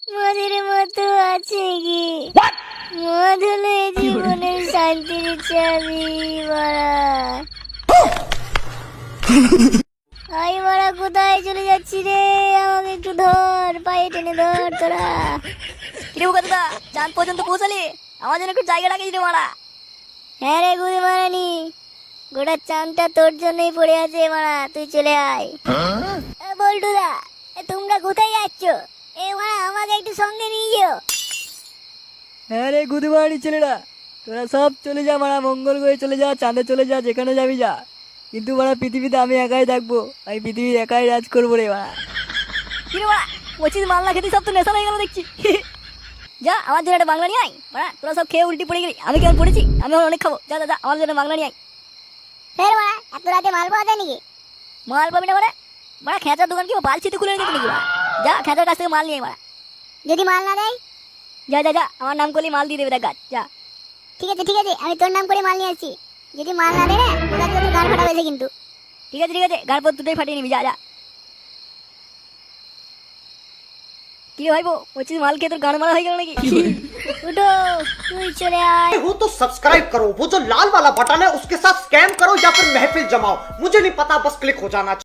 মদের মতো আছে কি? মদ হলে জীবনের শান্তির চাবি বাড়া। আই বাড়া, কোথায় চলে যাচ্ছি রে? আমাকে একটু ধর, পায়ে টেনে ধর তোরা। কিরে দাদা, চাঁদ পর্যন্ত পৌঁছালি? আমার জন্য একটু জায়গা রাখিস রে মারা। হ্যাঁ রে গুদি মারানি, গোটা চাঁদটা তোর জন্যই পড়ে আছে মারা, তুই চলে আয়। বল্টুদা, তোমরা কোথায় যাচ্ছ? এ মারা, আমাকে একটু সঙ্গে নিয়ে যেও। হ্যাঁ রে গুদিবাড়ি ছেলেরা, তোরা সব চলে যা মারা, মঙ্গল গ্রহে চলে যা, চাঁদে চলে যা, যেখানে যাবি যা। কিন্তু মারা পৃথিবীতে আমি একাই থাকবো, আমি পৃথিবীর একাই রাজ করবো রে মারা। কিরে মারা, পঁচিশ মালনা খেতে সব তো নেশা হয়ে গেল দেখছি। যা, আমার জন্য একটা বাংলা নিয়ে আয় মারা। তোরা সব খেয়ে উল্টি পড়ে গেলি, আমি কেমন পড়েছি? আমি অনেক খাবো। যা যা যা, আমার জন্য বাংলা নিয়ে আয়। ফের মারা, এত রাতে মাল পাওয়া যায় নাকি? মাল পাবি না মারা? মারা খেঁচার দোকান কি বালছিতে খুলে রেখেছি নাকি মারা? যা, খেঁচার কাছ থেকে মাল নিয়ে আয় মারা। যদি মাল না দেয়? যা যা যা, আমার নাম করলি মাল দিয়ে দেবে দেখ গাছ। যা। ঠিক আছে ঠিক আছে, আমি তোর নাম করে মাল নিয়ে আসছি। যদি মাল না দেয় না, তোর আজকে তোর গান ফাটা হয়েছে কিন্তু। ঠিক আছে ঠিক আছে, গাড় পর দুটোই ফাটিয়ে নিবি। যা যা। কি রে ভাইবো, পঁচিশ মাল খেয়ে তোর গান মারা হয়ে গেল নাকি? উঠো, তুই চলে আয়। हो तो सब्सक्राइब करो, वो जो लाल वाला बटन है उसके साथ स्कैम करो या फिर महफिल जमाओ, मुझे नहीं पता, बस क्लिक हो जाना चाहिए।